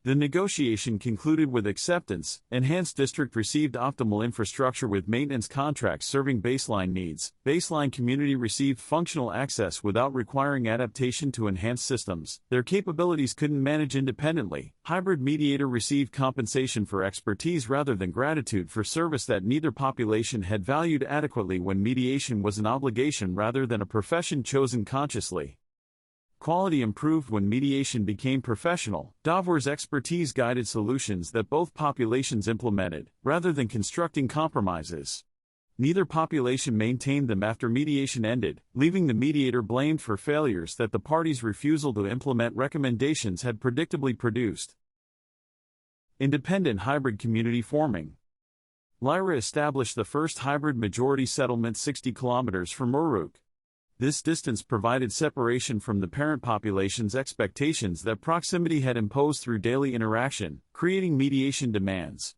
The negotiation concluded with acceptance. Enhanced district received optimal infrastructure with maintenance contracts serving baseline needs. Baseline community received functional access without requiring adaptation to enhanced systems their capabilities couldn't manage independently. Hybrid mediator received compensation for expertise rather than gratitude for service that neither population had valued adequately when mediation was an obligation rather than a profession chosen consciously. Quality improved when mediation became professional. Davor's expertise guided solutions that both populations implemented, rather than constructing compromises. Neither population maintained them after mediation ended, leaving the mediator blamed for failures that the parties' refusal to implement recommendations had predictably produced. Independent hybrid community forming. Lyra established the first hybrid majority settlement 60 kilometers from Uruk. This distance provided separation from the parent population's expectations that proximity had imposed through daily interaction, creating mediation demands.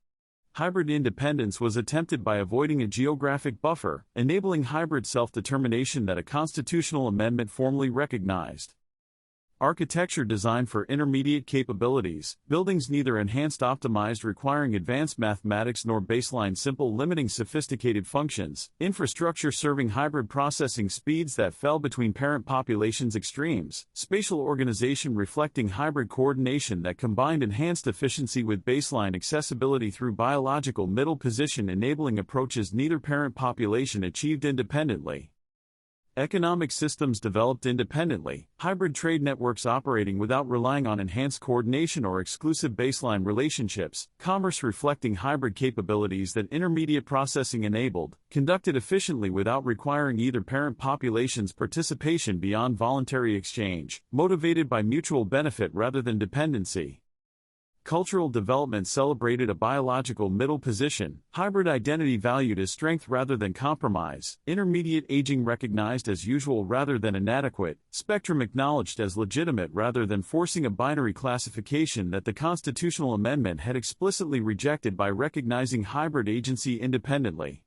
Hybrid independence was attempted by avoiding a geographic buffer, enabling hybrid self-determination that a constitutional amendment formally recognized. Architecture designed for intermediate capabilities, buildings neither enhanced optimized requiring advanced mathematics nor baseline simple limiting sophisticated functions, infrastructure serving hybrid processing speeds that fell between parent populations' extremes, spatial organization reflecting hybrid coordination that combined enhanced efficiency with baseline accessibility through biological middle position enabling approaches neither parent population achieved independently. Economic systems developed independently, hybrid trade networks operating without relying on enhanced coordination or exclusive baseline relationships, commerce reflecting hybrid capabilities that intermediate processing enabled, conducted efficiently without requiring either parent population's participation beyond voluntary exchange, motivated by mutual benefit rather than dependency. Cultural development celebrated a biological middle position, hybrid identity valued as strength rather than compromise, intermediate aging recognized as usual rather than inadequate, spectrum acknowledged as legitimate rather than forcing a binary classification that the constitutional amendment had explicitly rejected by recognizing hybrid agency independently.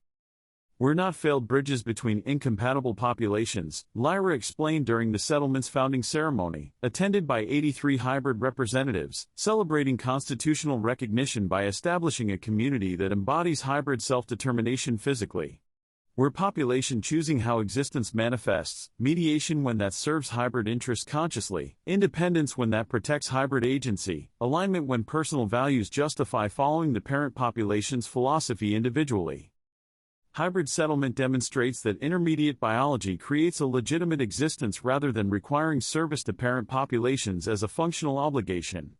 We're not failed bridges between incompatible populations, Lyra explained during the settlement's founding ceremony, attended by 83 hybrid representatives, celebrating constitutional recognition by establishing a community that embodies hybrid self-determination physically. We're population choosing how existence manifests, mediation when that serves hybrid interests consciously, independence when that protects hybrid agency, alignment when personal values justify following the parent population's philosophy individually. Hybrid settlement demonstrates that intermediate biology creates a legitimate existence rather than requiring service to parent populations as a functional obligation.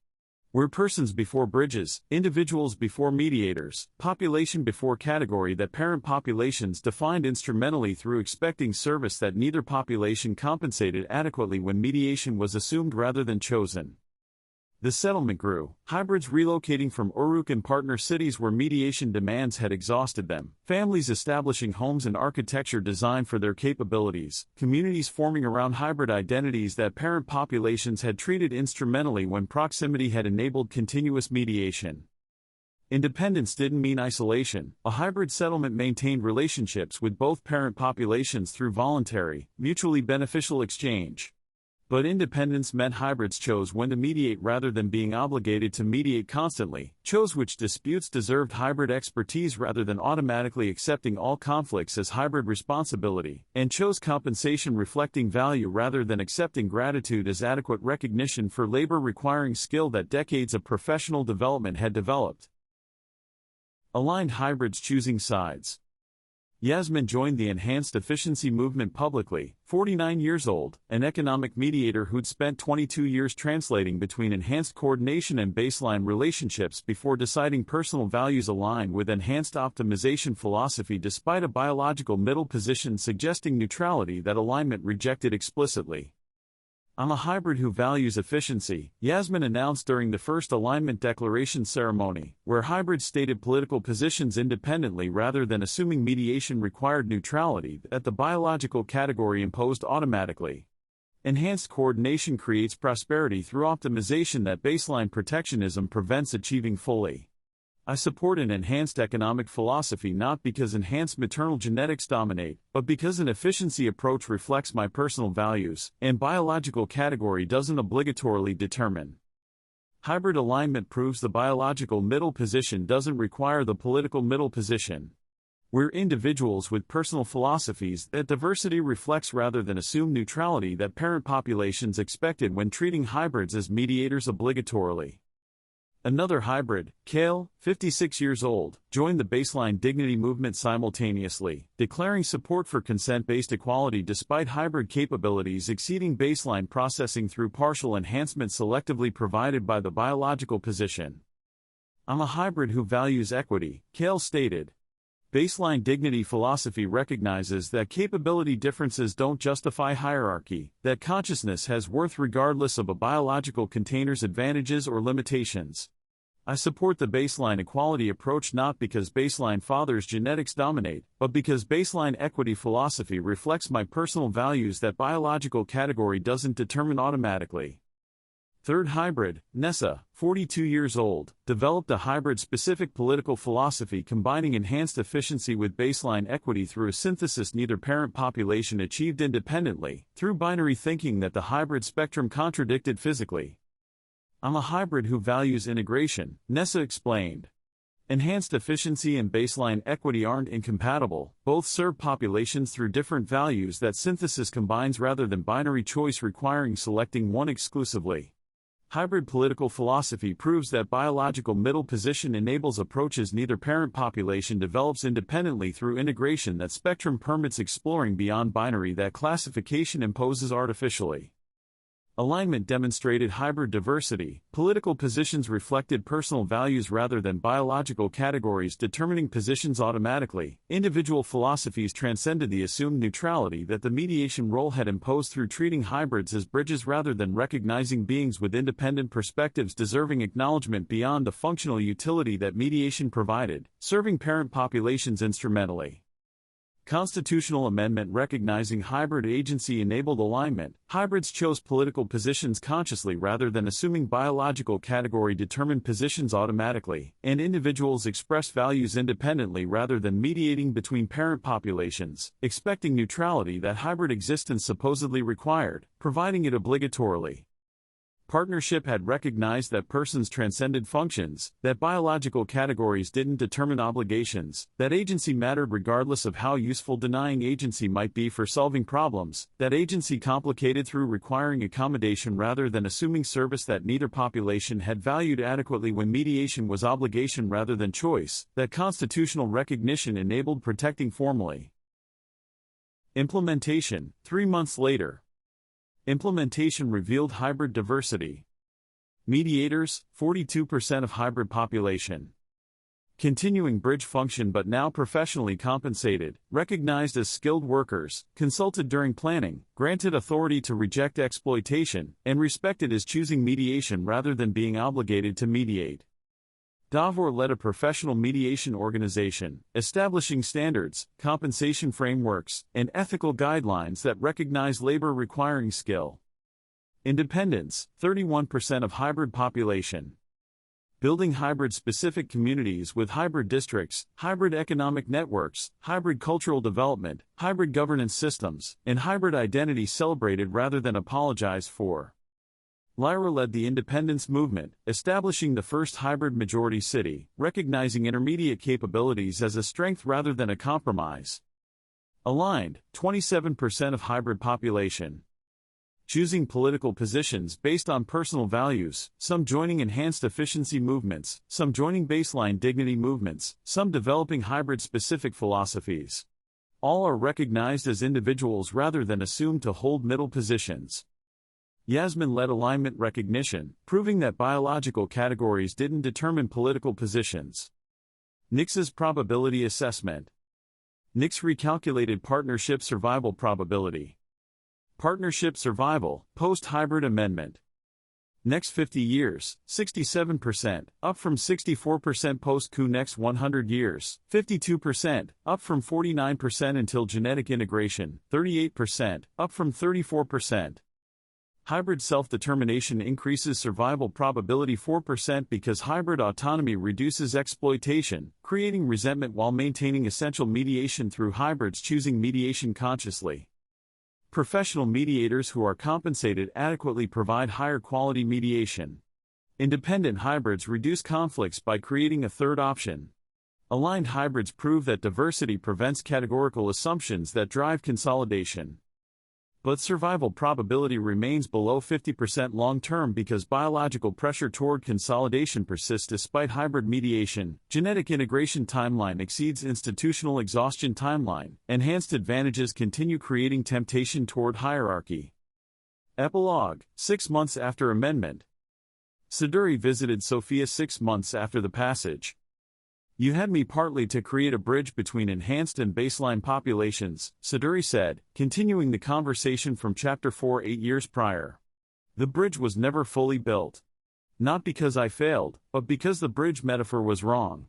We're persons before bridges, individuals before mediators, population before category that parent populations defined instrumentally through expecting service that neither population compensated adequately when mediation was assumed rather than chosen. The settlement grew, hybrids relocating from Uruk and partner cities where mediation demands had exhausted them, families establishing homes and architecture designed for their capabilities, communities forming around hybrid identities that parent populations had treated instrumentally when proximity had enabled continuous mediation. Independence didn't mean isolation. A hybrid settlement maintained relationships with both parent populations through voluntary, mutually beneficial exchange. But independence meant hybrids chose when to mediate rather than being obligated to mediate constantly, chose which disputes deserved hybrid expertise rather than automatically accepting all conflicts as hybrid responsibility, and chose compensation reflecting value rather than accepting gratitude as adequate recognition for labor requiring skill that decades of professional development had developed. Aligned hybrids choosing sides. Yasmin joined the enhanced efficiency movement publicly, 49 years old, an economic mediator who'd spent 22 years translating between enhanced coordination and baseline relationships before deciding personal values align with enhanced optimization philosophy despite a biological middle position suggesting neutrality that alignment rejected explicitly. "I'm a hybrid who values efficiency," Yasmin announced during the first alignment declaration ceremony, where hybrids stated political positions independently rather than assuming mediation required neutrality that the biological category imposed automatically. Enhanced coordination creates prosperity through optimization that baseline protectionism prevents achieving fully. I support an enhanced economic philosophy not because enhanced maternal genetics dominate, but because an efficiency approach reflects my personal values, and biological category doesn't obligatorily determine. Hybrid alignment proves the biological middle position doesn't require the political middle position. We're individuals with personal philosophies that diversity reflects rather than assume neutrality that parent populations expected when treating hybrids as mediators obligatorily. Another hybrid, Kale, 56 years old, joined the baseline dignity movement simultaneously, declaring support for consent-based equality despite hybrid capabilities exceeding baseline processing through partial enhancement selectively provided by the biological position. "I'm a hybrid who values equity," Kale stated. Baseline dignity philosophy recognizes that capability differences don't justify hierarchy, that consciousness has worth regardless of a biological container's advantages or limitations. I support the baseline equality approach not because baseline father's genetics dominate, but because baseline equity philosophy reflects my personal values that biological category doesn't determine automatically. Third hybrid, Nessa, 42 years old, developed a hybrid-specific political philosophy combining enhanced efficiency with baseline equity through a synthesis neither parent population achieved independently, through binary thinking that the hybrid spectrum contradicted physically. "I'm a hybrid who values integration," Nessa explained. Enhanced efficiency and baseline equity aren't incompatible, both serve populations through different values that synthesis combines rather than binary choice requiring selecting one exclusively. Hybrid political philosophy proves that biological middle position enables approaches neither parent population develops independently through integration that spectrum permits exploring beyond binary that classification imposes artificially. Alignment demonstrated hybrid diversity, political positions reflected personal values rather than biological categories determining positions automatically, individual philosophies transcended the assumed neutrality that the mediation role had imposed through treating hybrids as bridges rather than recognizing beings with independent perspectives deserving acknowledgement beyond the functional utility that mediation provided, serving parent populations instrumentally. Constitutional amendment recognizing hybrid agency enabled alignment. Hybrids chose political positions consciously rather than assuming biological category determined positions automatically, and individuals express values independently rather than mediating between parent populations, expecting neutrality that hybrid existence supposedly required, providing it obligatorily. Partnership had recognized that persons transcended functions, that biological categories didn't determine obligations, that agency mattered regardless of how useful denying agency might be for solving problems, that agency complicated through requiring accommodation rather than assuming service that neither population had valued adequately when mediation was obligation rather than choice, that constitutional recognition enabled protecting formally. Implementation, 3 months later. Implementation revealed hybrid diversity. Mediators, 42% of hybrid population. continuing bridge function but now professionally compensated, recognized as skilled workers, consulted during planning, granted authority to reject exploitation, and respected as choosing mediation rather than being obligated to mediate. Davor led a professional mediation organization, establishing standards, compensation frameworks, and ethical guidelines that recognize labor requiring skill. Independence, 31% of hybrid population. Building hybrid-specific communities with hybrid districts, hybrid economic networks, hybrid cultural development, hybrid governance systems, and hybrid identity celebrated rather than apologized for. Lyra led the independence movement, establishing the first hybrid majority city, recognizing intermediate capabilities as a strength rather than a compromise. Aligned, 27% of hybrid population. Choosing political positions based on personal values, some joining enhanced efficiency movements, some joining baseline dignity movements, some developing hybrid-specific philosophies. All are recognized as individuals rather than assumed to hold middle positions. Yasmin led alignment recognition, proving that biological categories didn't determine political positions. Nix's probability assessment. Nix recalculated partnership survival probability. Partnership survival, post-hybrid amendment. Next 50 years, 67%, up from 64% post-coup. Next 100 years, 52%, up from 49% until genetic integration, 38%, up from 34%. Hybrid self-determination increases survival probability 4% because hybrid autonomy reduces exploitation, creating resentment while maintaining essential mediation through hybrids choosing mediation consciously. Professional mediators who are compensated adequately provide higher quality mediation. Independent hybrids reduce conflicts by creating a third option. Aligned hybrids prove that diversity prevents categorical assumptions that drive consolidation. But survival probability remains below 50% long-term because biological pressure toward consolidation persists despite hybrid mediation. Genetic integration timeline exceeds institutional exhaustion timeline. Enhanced advantages continue creating temptation toward hierarchy. Epilogue, 6 months after amendment. Siduri visited Sofia 6 months after the passage. You had me partly to create a bridge between enhanced and baseline populations, Siduri said, continuing the conversation from Chapter 4 8 years prior. The bridge was never fully built. Not because I failed, but because the bridge metaphor was wrong.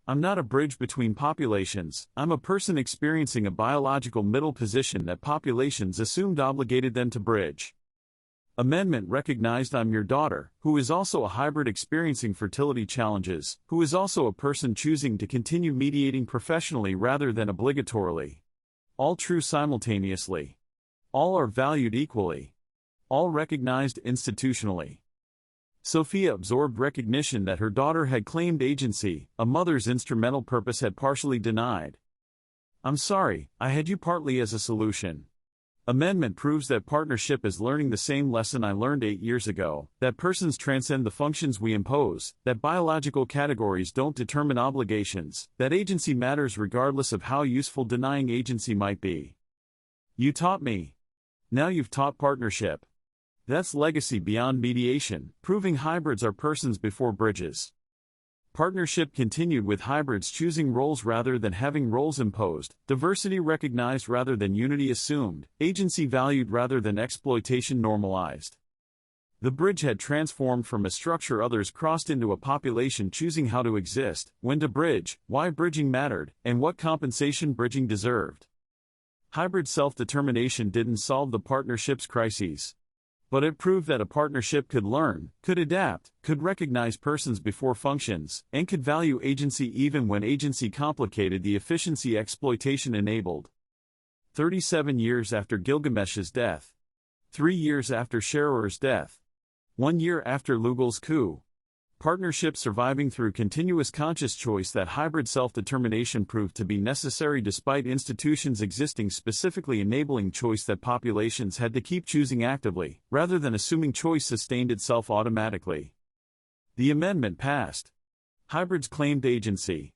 I'm not a bridge between populations, I'm a person experiencing a biological middle position that populations assumed obligated them to bridge. Amendment recognized I'm your daughter, who is also a hybrid experiencing fertility challenges, who is also a person choosing to continue mediating professionally rather than obligatorily. All true simultaneously. All are valued equally. All recognized institutionally. Sophia absorbed recognition that her daughter had claimed agency, a mother's instrumental purpose had partially denied. I'm sorry, I had you partly as a solution. Amendment proves that partnership is learning the same lesson I learned 8 years ago, that persons transcend the functions we impose, that biological categories don't determine obligations, that agency matters regardless of how useful denying agency might be. You taught me. Now you've taught partnership. That's legacy beyond mediation, proving hybrids are persons before bridges. Partnership continued with hybrids choosing roles rather than having roles imposed, diversity recognized rather than unity assumed, agency valued rather than exploitation normalized. The bridge had transformed from a structure others crossed into a population choosing how to exist, when to bridge, why bridging mattered, and what compensation bridging deserved. Hybrid self-determination didn't solve the partnership's crises. But it proved that a partnership could learn, could adapt, could recognize persons before functions, and could value agency even when agency complicated the efficiency exploitation enabled. 37 years after Gilgamesh's death. 3 years after Sheror's death. 1 year after Lugal's coup. Partnership surviving through continuous conscious choice. That hybrid self-determination proved to be necessary despite institutions existing specifically enabling choice, that populations had to keep choosing actively, rather than assuming choice sustained itself automatically. The amendment passed. Hybrids claimed agency.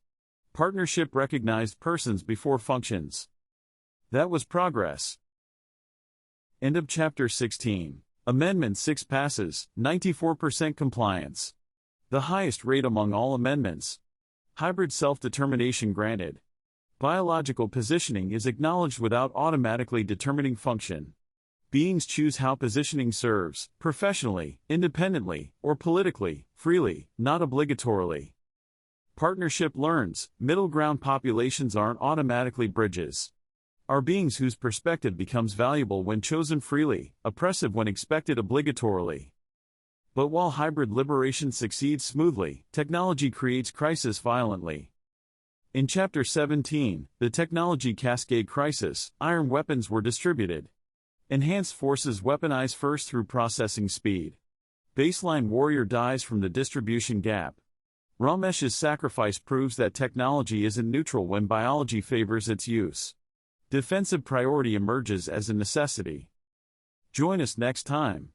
Partnership recognized persons before functions. That was progress. End of Chapter 16. Amendment 6 passes, 94% compliance. The highest rate among all amendments. Hybrid self-determination granted. Biological positioning is acknowledged without automatically determining function. Beings choose how positioning serves, professionally, independently, or politically, freely, not obligatorily. Partnership learns, middle ground populations aren't automatically bridges. Are beings whose perspective becomes valuable when chosen freely, oppressive when expected obligatorily. But while hybrid liberation succeeds smoothly, technology creates crisis violently. In Chapter 17, the technology cascade crisis, iron weapons were distributed. Enhanced forces weaponize first through processing speed. Baseline warrior dies from the distribution gap. Ramesh's sacrifice proves that technology isn't neutral when biology favors its use. Defensive priority emerges as a necessity. Join us next time.